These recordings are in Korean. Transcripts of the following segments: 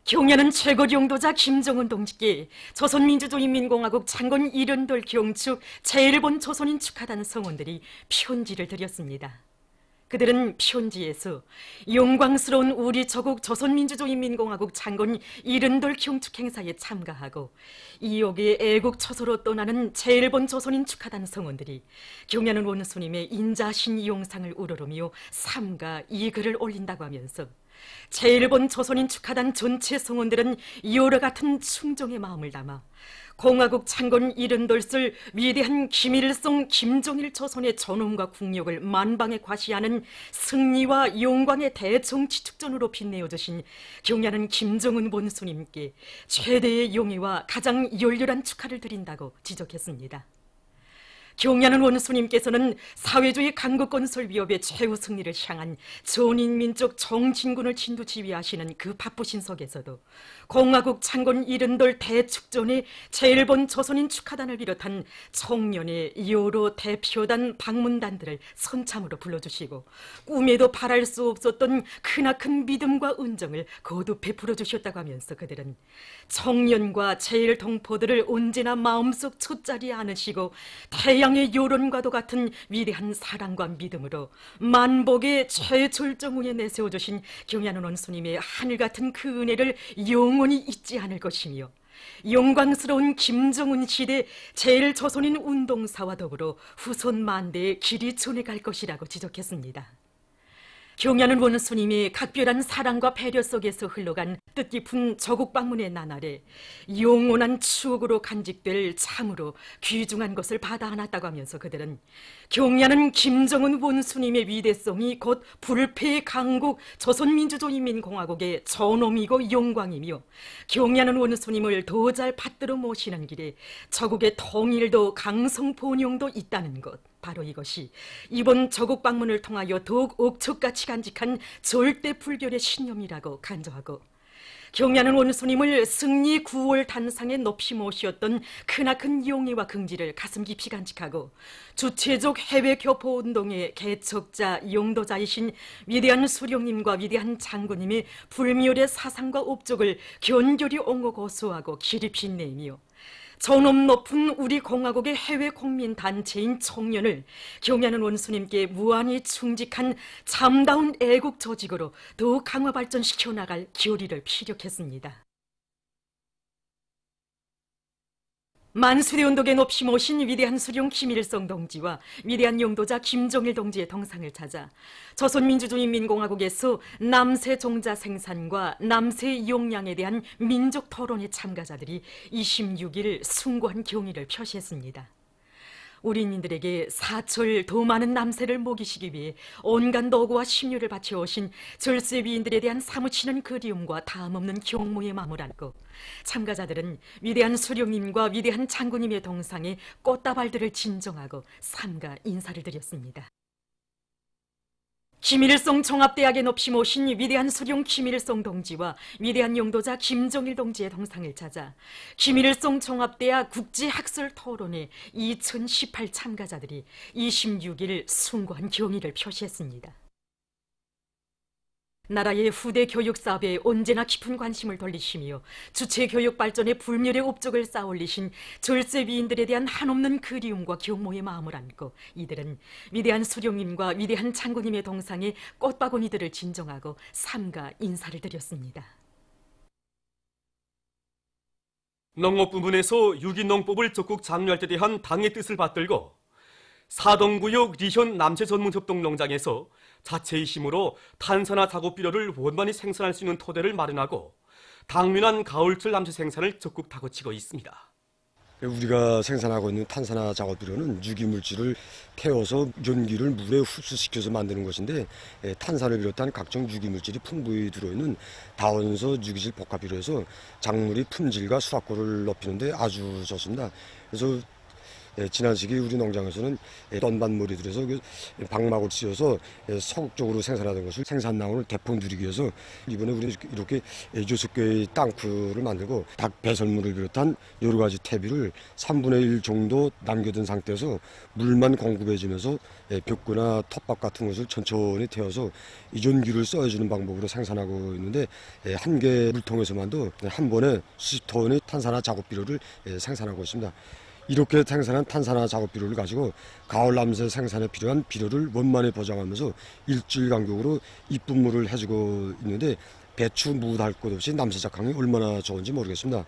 경야는 최고 용도자 김정은 동지께 조선민주주의인민공화국 창건 70돌 경축 제1본 조선인 축하단 성원들이 편지를 드렸습니다. 그들은 편지에서 영광스러운 우리 조국 조선민주주의인민공화국 창건 70돌 경축 행사에 참가하고 이옥의 애국 처소로 떠나는 제1본 조선인 축하단 성원들이 경야는 원수님의 인자신 용상을 우러러며 삼가 이 글을 올린다고 하면서 제1본 조선인 축하단 전체 성원들은 여러 같은 충정의 마음을 담아 공화국 창건 70돌을 위대한 김일성, 김정일 조선의 존엄과 국력을 만방에 과시하는 승리와 영광의 대정치축전으로 빛내어주신 경야는 김정은 원수님께 최대의 용의와 가장 열렬한 축하를 드린다고 지적했습니다. 경야는 원수님께서는 사회주의 강국건설 위협의 최후 승리를 향한 전인민족 정진군을 진두지휘하시는 그 바쁘신 속에서도 공화국 창건 70돌 대축전의 제1본 조선인 축하단을 비롯한 청년의 여러 대표단 방문단들을 선참으로 불러주시고 꿈에도 바랄 수 없었던 크나큰 믿음과 은정을 거듭 베풀어 주셨다고 하면서 그들은 청년과 제1동포들을 언제나 마음속 첫 자리에 안으시고 태양의 요런과도 같은 위대한 사랑과 믿음으로 만복의 최절정운에 내세워주신 경야는 원수님의 하늘같은 그 은혜를 영원히 잊지 않을 것이며 영광스러운 김정은 시대 제1조선인 운동사와 더불어 후손 만대의 길이 전해갈 것이라고 지적했습니다. 경야는 원수님이 각별한 사랑과 배려 속에서 흘러간 뜻깊은 조국 방문의 나날에 영원한 추억으로 간직될 참으로 귀중한 것을 받아 안았다고 하면서 그들은 경야는 김정은 원수님의 위대성이 곧 불패의 강국 조선민주주의인민공화국의 존엄이고 영광이며 경야는 원수님을 더 잘 받들어 모시는 길에 조국의 통일도 강성번영도 있다는 것, 바로 이것이 이번 조국 방문을 통하여 더욱 억척같이 간직한 절대 불결의 신념이라고 간주하고 경야는 원수님을 승리 9월 단상에 높이 모시었던 크나큰 용의와 긍지를 가슴 깊이 간직하고 주체적 해외 교포 운동의 개척자, 용도자이신 위대한 수령님과 위대한 장군님의 불멸의 사상과 업적을 견고히 옹호 고수하고 기립히 내며 존엄 높은 우리 공화국의 해외 국민 단체인 청년을 경야는 원수님께 무한히 충직한 참다운 애국 조직으로 더욱 강화 발전시켜 나갈 결의를 피력했습니다. 만수대 운동에 높이 모신 위대한 수령 김일성 동지와 위대한 용도자 김정일 동지의 동상을 찾아 조선민주주의인민공화국에서 남새 종자 생산과 남새 용량에 대한 민족 토론의 참가자들이 26일 숭고한 경의를 표시했습니다. 우리인들에게 사철 더 많은 남새를 먹이시기 위해 온갖 노고와 심려를 바쳐오신 절세위인들에 대한 사무치는 그리움과 다음없는 경무의 마음을 안고 참가자들은 위대한 수령님과 위대한 장군님의 동상에 꽃다발들을 진정하고 삼가 인사를 드렸습니다. 김일성 종합대학에 높이 모신 위대한 수령 김일성 동지와 위대한 용도자 김정일 동지의 동상을 찾아 김일성 종합대학 국제학술토론회 2018 참가자들이 26일 숭고한 경의를 표시했습니다. 나라의 후대 교육 사업에 언제나 깊은 관심을 돌리시며 주체 교육 발전에 불멸의 업적을 쌓아올리신 절세위인들에 대한 한없는 그리움과 경모의 마음을 안고 이들은 위대한 수령님과 위대한 장군님의 동상에 꽃바구니들을 진정하고 삼가 인사를 드렸습니다. 농업 부문에서 유기농법을 적극 장려할 때 대한 당의 뜻을 받들고 사동구역 리현 남새 전문협동 농장에서 자체의 힘으로 탄산화 작업 비료를 원만히 생산할 수 있는 토대를 마련하고 당면한 가을철 남새 생산을 적극 다그치고 있습니다. 우리가 생산하고 있는 탄산화 작업 비료는 유기물질을 태워서 연기를 물에 흡수시켜서 만드는 것인데 탄산을 비롯한 각종 유기물질이 풍부히 들어있는 다원소 유기질 복합 비료에서 작물이 품질과 수확고를 높이는 데 아주 좋습니다. 그래서 지난 시기 우리 농장에서는 떤반머리 들여서 그 방막을 씌워서 소극적으로 생산하던 것을 생산량을 대폭 누리기 위해서 이번에 우리 이렇게 6개의 땅크를 만들고 닭 배설물을 비롯한 여러 가지 퇴비를 3분의 1 정도 남겨둔 상태에서 물만 공급해주면서 벽구나 텃밭 같은 것을 천천히 태워서 이존기를 써주는 방법으로 생산하고 있는데 한 개 물통에서만도 한 번에 수십 톤의 탄산화 작업 비료를 생산하고 있습니다. 이렇게 생산한 탄산화 작업 비료를 가지고 가을 남새 생산에 필요한 비료를 원만히 보장하면서 일주일 간격으로 입분물을 해주고 있는데 배추 무할 것 없이 남새 작황이 얼마나 좋은지 모르겠습니다.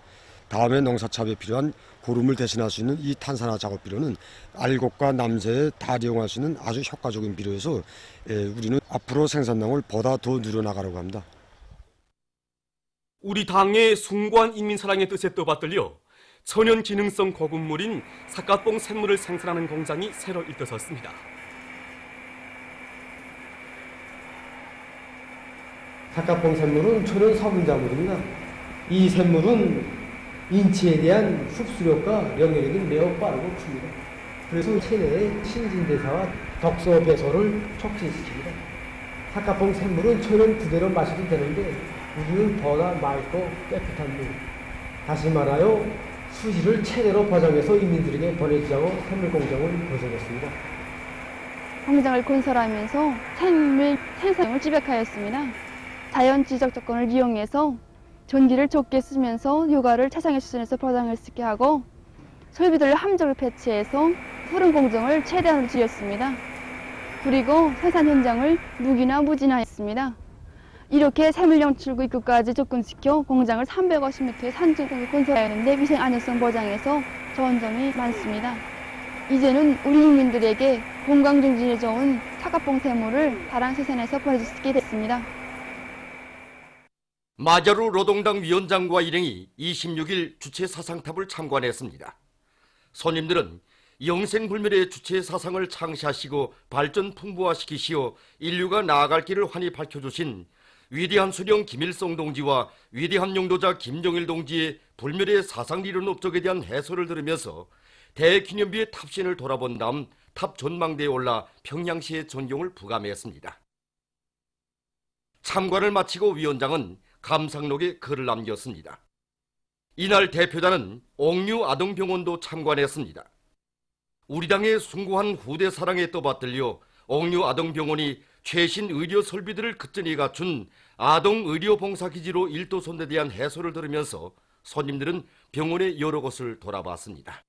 다음에 농사참에 필요한 고름을 대신할 수 있는 이 탄산화 작업 비료는 알곡과 남새에 다 이용할 수 있는 아주 효과적인 비료여서 우리는 앞으로 생산량을 보다 더 늘려나가려고 합니다. 우리 당의 숭고한 인민사랑의 뜻에 떠받들려 천연 기능성 고급물인 삿갓봉 샘물을 생산하는 공장이 새로 일어섰습니다. 삿갓봉 샘물은 천연 성분자물입니다. 이 샘물은 인체에 대한 흡수력과 영양력이 매우 빠르고 큽니다. 그래서 체내의 신진대사와 독소 배설을 촉진시킵니다. 삿갓봉 샘물은 천연 그대로 마셔도 되는데 우리는 보다 맑고 깨끗한 물, 다시 말하여 수질을 최대로 보장해서 인민들에게 보내주자고 샘물 공장을 건설했습니다. 공장을 건설하면서 샘물 생산을 지백하였습니다. 자연 지적 조건을 이용해서 전기를 적게 쓰면서 효과를 최상의 수준에서 보장할 수 있게 하고 설비들을 함정을 배치해서 푸른 공정을 최대한으로 지었습니다. 그리고 생산 현장을 무기나 무진화했습니다. 이렇게 샘물 영출구 입구까지 접근시켜 공장을 350m의 산중턱에 건설하였는데 위생 안전성 보장에서 좋은 점이 많습니다. 이제는 우리 국민들에게 건강 증진에 좋은 삿갓봉 샘물을 다량 생산해서 보내줄 수 있게 됐습니다. 마자루 노동당 위원장과 일행이 26일 주체 사상탑을 참관했습니다. 손님들은 영생불멸의 주체 사상을 창시하시고 발전 풍부화시키시어 인류가 나아갈 길을 환히 밝혀주신 위대한 수령 김일성 동지와 위대한 용도자 김정일 동지의 불멸의 사상리론 업적에 대한 해설을 들으면서 대기념비의 탑신을 돌아본 다음 탑 전망대에 올라 평양시의 존경을 부감했습니다. 참관을 마치고 위원장은 감상록에 글을 남겼습니다. 이날 대표단은 옥류 아동병원도 참관했습니다. 우리 당의 숭고한 후대 사랑에 떠받들려 옥류 아동병원이 최신 의료 설비들을 그전히 갖춘 아동의료봉사기지로 일도선에 대한 해설을 들으면서 손님들은 병원의 여러 곳을 돌아봤습니다.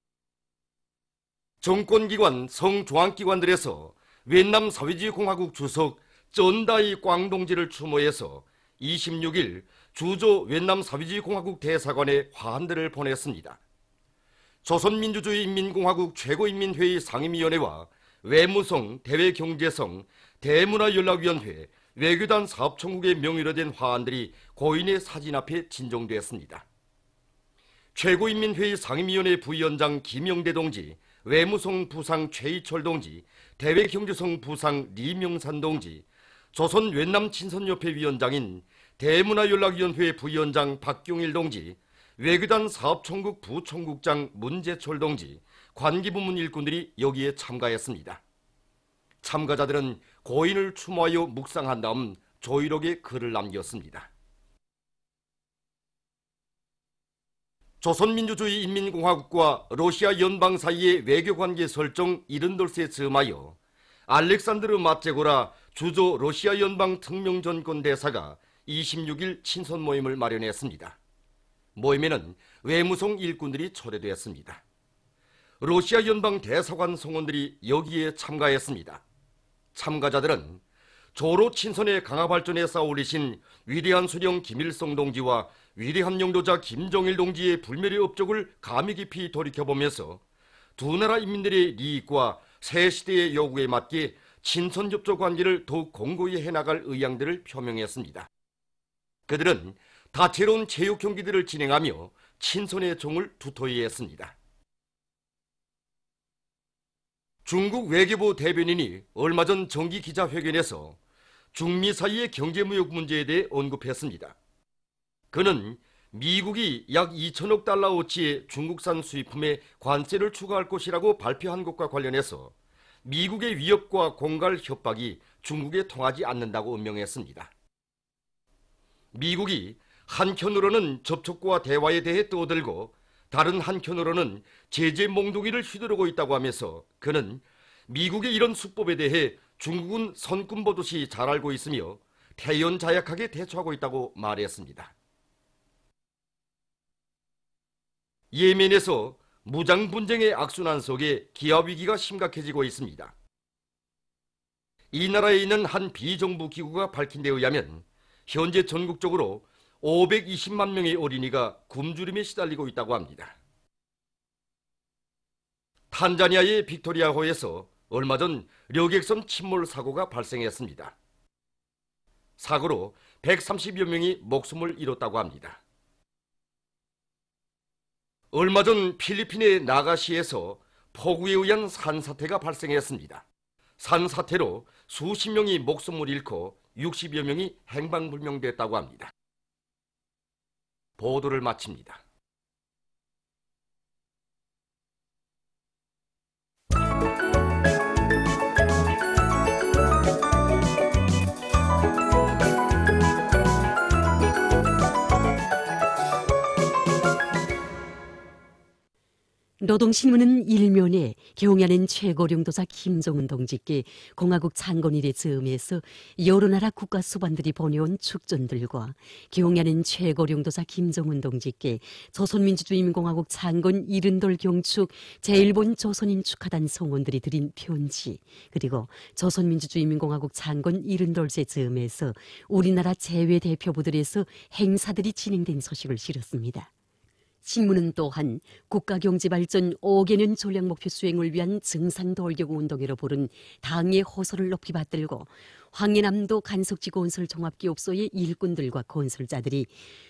정권기관, 성중앙기관들에서 웨트남 사회주의공화국 주석 쩐다이 꽝동지를 추모해서 26일 주조 웨트남 사회주의공화국 대사관에 화환들을 보냈습니다. 조선민주주의인민공화국 최고인민회의 상임위원회와 외무성, 대외경제성, 대문화연락위원회, 외교단 사업총국의 명의로 된 화환들이 고인의 사진 앞에 진정됐습니다. 최고인민회의 상임위원회 부위원장 김영대 동지, 외무성 부상 최희철 동지, 대외경제성 부상 리명산 동지, 조선 웨트남 친선협회 위원장인 대문화연락위원회 부위원장 박경일 동지, 외교단 사업총국 부총국장 문재철 동지, 관기부문 일꾼들이 여기에 참가했습니다. 참가자들은 고인을 추모하여 묵상한 다음 조이록에 글을 남겼습니다. 조선민주주의인민공화국과 러시아 연방 사이의 외교관계 설정 70돌세 즈음하여 알렉산드르 마체고라 주조 러시아 연방 특명전권 대사가 26일 친선 모임을 마련했습니다. 모임에는 외무성 일꾼들이 초대되었습니다. 러시아 연방 대사관 성원들이 여기에 참가했습니다. 참가자들은 조로 친선의 강화 발전에 쌓아올리신 위대한 수령 김일성 동지와 위대한 영도자 김정일 동지의 불멸의 업적을 감히 깊이 돌이켜보면서 두 나라 인민들의利益과 새 시대의 요구에 맞게 친선협조 관계를 더욱 공고히 해나갈 의향들을 표명했습니다. 그들은 다채로운 체육 경기들을 진행하며 친선의 종을 두터이 했습니다. 중국 외교부 대변인이 얼마 전 정기 기자회견에서 중미 사이의 경제무역 문제에 대해 언급했습니다. 그는 미국이 약 2천억 달러어치의 중국산 수입품에 관세를 추가할 것이라고 발표한 것과 관련해서 미국의 위협과 공갈 협박이 중국에 통하지 않는다고 음명했습니다. 미국이 한켠으로는 접촉과 대화에 대해 떠들고 다른 한켠으로는 제재 몽둥이를 휘두르고 있다고 하면서 그는 미국의 이런 수법에 대해 중국은 선군 보듯이 잘 알고 있으며 태연자약하게 대처하고 있다고 말했습니다. 예멘에서 무장 분쟁의 악순환 속에 기아 위기가 심각해지고 있습니다. 이 나라에 있는 한 비정부 기구가 밝힌 데 의하면 현재 전국적으로 520만 명의 어린이가 굶주림에 시달리고 있다고 합니다. 탄자니아의 빅토리아호에서 얼마 전 여객선 침몰 사고가 발생했습니다. 사고로 130여 명이 목숨을 잃었다고 합니다. 얼마 전 필리핀의 나가시에서 폭우에 의한 산사태가 발생했습니다. 산사태로 수십 명이 목숨을 잃고 60여 명이 행방불명됐다고 합니다. 보도를 마칩니다. 노동신문은 일면에 경야는 최고령도사 김정은 동지께 공화국 창건일의 즈음에서 여러 나라 국가 수반들이 보내온 축전들과 경야는 최고령도사 김정은 동지께 조선민주주의인민공화국 창건 70돌 경축 제1본 조선인 축하단 성원들이 드린 편지, 그리고 조선민주주의인민공화국 창건 70돌째 즈음에서 우리나라 제외 대표부들에서 행사들이 진행된 소식을 실었습니다. 신문은 또한 국가경제발전 5개년 전략목표 수행을 위한 증산돌격운동회로 부른 당의 호소를 높이 받들고 황해남도 간석지 건설 종합기업소의 일꾼들과 건설자들이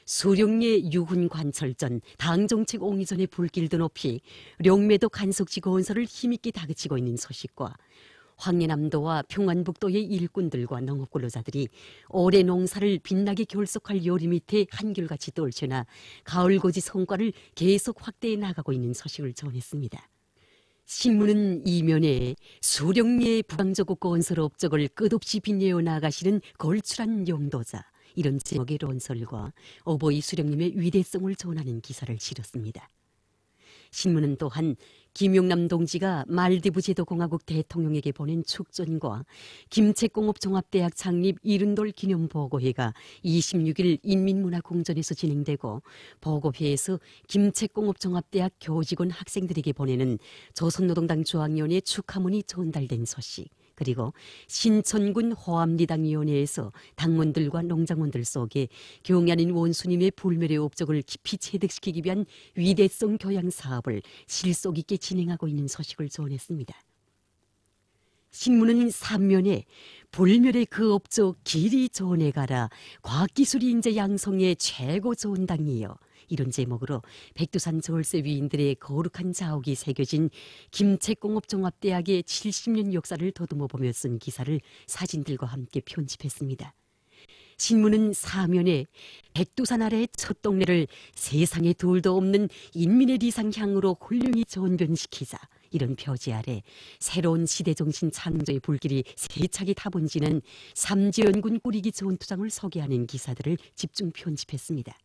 수령예 유훈관철전 당정책 옹이전에 불길도 높이 령매도 간석지 건설을 힘있게 다그치고 있는 소식과 황해남도와 평안북도의 일꾼들과 농업근로자들이 올해 농사를 빛나게 결속할 요리 밑에 한결같이 떨쳐나 가을고지 성과를 계속 확대해 나가고 있는 소식을 전했습니다. 신문은 이면에 수령리의 부강조국 건설 업적을 끝없이 빛내어 나가시는 걸출한 용도자, 이런 제목의 론설과 어버이 수령님의 위대성을 전하는 기사를 실었습니다. 신문은 또한 김용남 동지가 말디브 제도공화국 대통령에게 보낸 축전과 김책공업종합대학 창립 70돌 기념보고회가 26일 인민문화궁전에서 진행되고, 보고회에서 김책공업종합대학 교직원 학생들에게 보내는 조선노동당 중앙위원회 축하문이 전달된 소식, 그리고 신천군 호암리당위원회에서 당원들과 농장원들 속에 경야인 원수님의 불멸의 업적을 깊이 체득시키기 위한 위대성 교양 사업을 실속 있게 진행하고 있는 소식을 전했습니다. 신문은 3면에 불멸의 그 업적 길이 전해가라, 과학기술이 인재 양성의 최고 좋은 당이요, 이런 제목으로 백두산 절세 위인들의 거룩한 자옥이 새겨진 김책공업종합대학의 70년 역사를 더듬어보며 쓴 기사를 사진들과 함께 편집했습니다. 신문은 사면에 백두산 아래의 첫 동네를 세상에 둘도 없는 인민의 리상향으로 훌륭히 전변시키자, 이런 표지 아래 새로운 시대정신 창조의 불길이 세차게 타본지는 삼지연군 꾸리기 전투장을 소개하는 기사들을 집중 편집했습니다.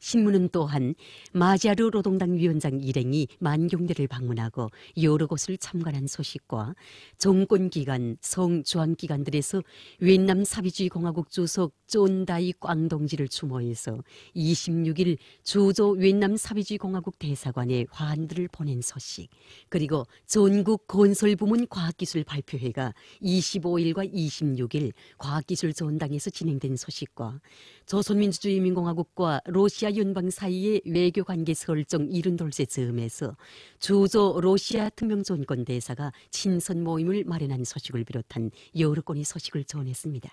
신문은 또한 마지아르 노동당 위원장 일행이 만경대를 방문하고 여러 곳을 참관한 소식과 정권기관, 성주한기관들에서 윈남 사비주의 공화국 주석 존다이 꽝동지를 추모해서 26일 주조 윈남 사비주의 공화국 대사관에 화환들을 보낸 소식, 그리고 전국 건설부문 과학기술 발표회가 25일과 26일 과학기술 전당에서 진행된 소식과 조선민주주의인민공화국과 러시아 연방 사이의 외교관계 설정 70돌째 즈음에서 주조 러시아 특명전권 대사가 친선 모임을 마련한 소식을 비롯한 여러 건의 소식을 전했습니다.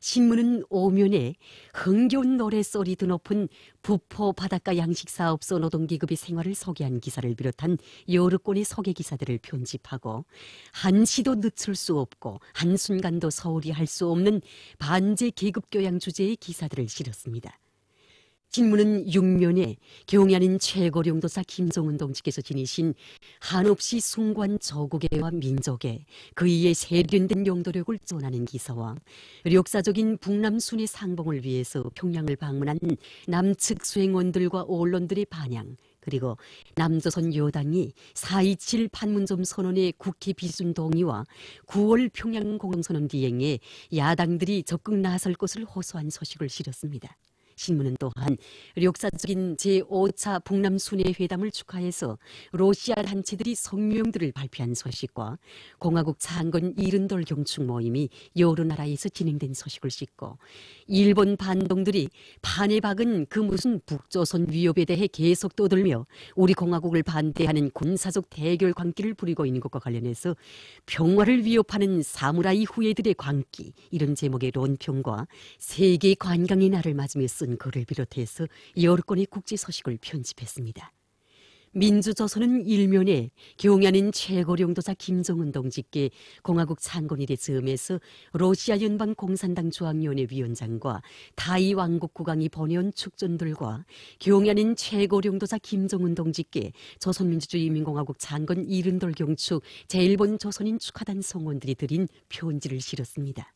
신문은 오면에 흥겨운 노래소리 드높은 부포 바닷가 양식사업소 노동계급의 생활을 소개한 기사를 비롯한 여러 건의 소개 기사들을 편집하고, 한시도 늦출 수 없고 한순간도 소홀히 할 수 없는 반제 계급교양 주제의 기사들을 실었습니다. 신문은 6면에 경야는 최고령도사 김종은 동지께서 지니신 한없이 숭고한 저국애와 민족애, 그이의 세련된 용도력을 전하는 기사와 역사적인 북남 순회 상봉을 위해서 평양을 방문한 남측 수행원들과 언론들의 반향, 그리고 남조선 여당이 4.27 판문점 선언의 국회 비준 동의와 9월 평양 공동선언 비행에 야당들이 적극 나설 것을 호소한 소식을 실었습니다. 신문은 또한 역사적인 제5차 북남 순회 회담을 축하해서 러시아 단체들이 성명들을 발표한 소식과 공화국 창건 70돌 경축 모임이 여러 나라에서 진행된 소식을 싣고 일본 반동들이 판에 박은 그 무슨 북조선 위협에 대해 계속 떠들며 우리 공화국을 반대하는 군사적 대결 광기를 부리고 있는 것과 관련해서 평화를 위협하는 사무라이 후예들의 광기, 이런 제목의論평과 세계 관광의 날을 맞으며 쓴 글을 비롯해서 여러 건의 국제 소식을 편집했습니다. 민주조선은 일면에 경야는 최고령도사 김정은 동지께 공화국 창건일의 즈음에서 러시아 연방 공산당 중앙위원회 위원장과 타이 왕국 국왕이 보내온 축전들과 경야는 최고령도사 김정은 동지께 조선민주주의인민공화국 창건 70돌 경축 제1본 조선인 축하단 성원들이 드린 편지를 실었습니다.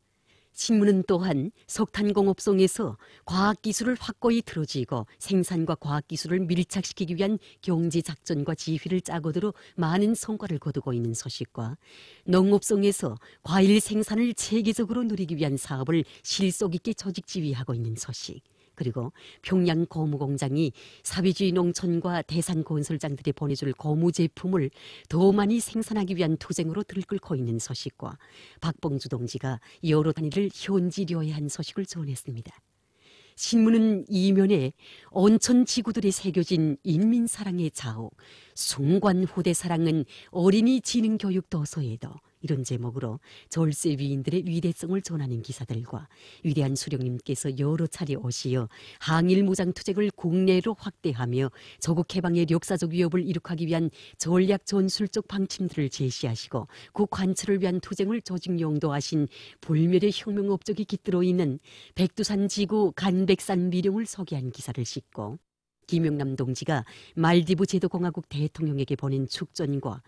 신문은 또한 석탄공업성에서 과학기술을 확고히 틀어쥐고 생산과 과학기술을 밀착시키기 위한 경제작전과 지휘를 짜고들어 많은 성과를 거두고 있는 소식과 농업성에서 과일 생산을 체계적으로 누리기 위한 사업을 실속 있게 조직지휘하고 있는 소식, 그리고 평양 고무공장이 사회주의 농촌과 대산 건설장들이 보내줄 고무 제품을 더 많이 생산하기 위한 투쟁으로 들끓고 있는 소식과 박봉주 동지가 여러 단위를 현지료에 한 소식을 전했습니다. 신문은 이면에 온천 지구들에 새겨진 인민사랑의 자옥, 숭고한 후대사랑은 어린이 지능교육 도서에도, 이런 제목으로 절세 위인들의 위대성을 전하는 기사들과 위대한 수령님께서 여러 차례 오시어 항일 무장투쟁을 국내로 확대하며 조국 해방의 역사적 위협을 이룩하기 위한 전략 전술적 방침들을 제시하시고 그 관철을 위한 투쟁을 조직 용도하신 불멸의 혁명 업적이 깃들어 있는 백두산 지구 간백산 미령을 소개한 기사를 싣고 김영남 동지가 말디브 제도공화국 대통령에게 보낸 축전과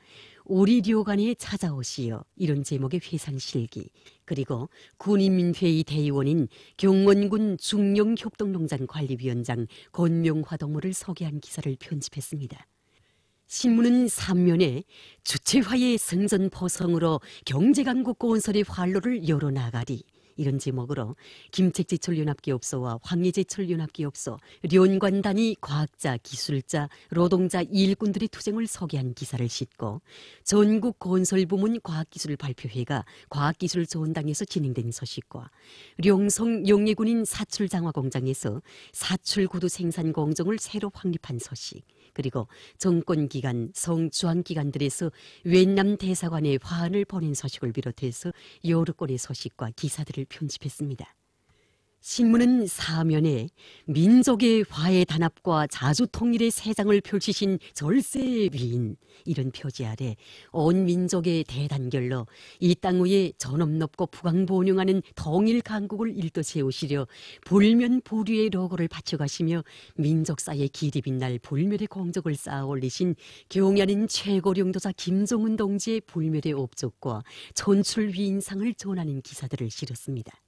우리 료관에 찾아오시어, 이런 제목의 회상실기, 그리고 군인민회의 대의원인 경원군 중령협동농장 관리위원장 권명화 동무를 소개한 기사를 편집했습니다. 신문은 3면에 주체화의 승전포성으로 경제강국 건설의 활로를 열어나가리, 이런 제목으로 김책제철 연합기업소와 황예제철 연합기업소, 련관단위 과학자, 기술자, 노동자, 일꾼들의 투쟁을 소개한 기사를 싣고 전국건설부문 과학기술발표회가 과학기술전당에서 진행된 소식과 령성 영예군인 사출장화공장에서 사출구두 생산 공정을 새로 확립한 소식, 그리고 정권기관, 성주한기관들에서 웬남 대사관에 화환을 보낸 소식을 비롯해서 여러 건의 소식과 기사들을 편집했습니다. 신문은 사면에 민족의 화해 단합과 자주 통일의 세장을 펼치신 절세의 위인, 이런 표지 아래 온 민족의 대단결로 이 땅 위에 전업 높고 부강본영하는 통일 강국을 일떠 세우시려 불면 보류의 로고를 바쳐가시며 민족사의 길이 빛날 불멸의 공적을 쌓아 올리신 경야는 최고령도사 김정은 동지의 불멸의 업적과 천출 위인상을 전하는 기사들을 실었습니다.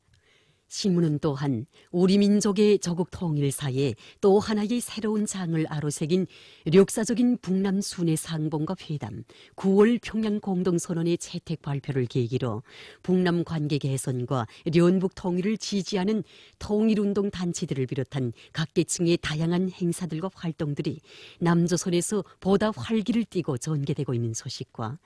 신문은 또한 우리 민족의 조국 통일사에 또 하나의 새로운 장을 아로새긴 역사적인 북남 순회 상봉과 회담, 9월 평양 공동선언의 채택 발표를 계기로 북남 관계 개선과 연북 통일을 지지하는 통일운동 단체들을 비롯한 각계층의 다양한 행사들과 활동들이 남조선에서 보다 활기를 띠고 전개되고 있는 소식과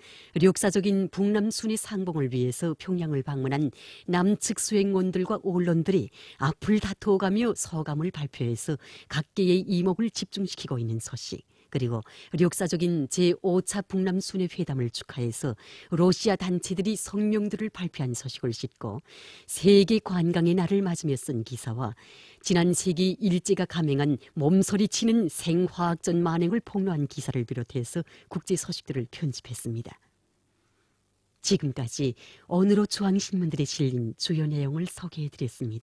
역사적인 북남 순회 상봉을 위해서 평양을 방문한 남측 수행원들과 언론들이 앞을 다투어가며 소감을 발표해서 각계의 이목을 집중시키고 있는 소식, 그리고 역사적인 제5차 북남 순회 회담을 축하해서 러시아 단체들이 성명들을 발표한 소식을 싣고 세계 관광의 날을 맞으며 쓴 기사와 지난 세기 일제가 감행한 몸서리치는 생화학전 만행을 폭로한 기사를 비롯해서 국제 소식들을 편집했습니다. 지금까지 오늘호 중앙신문들에 실린 주요 내용을 소개해드렸습니다.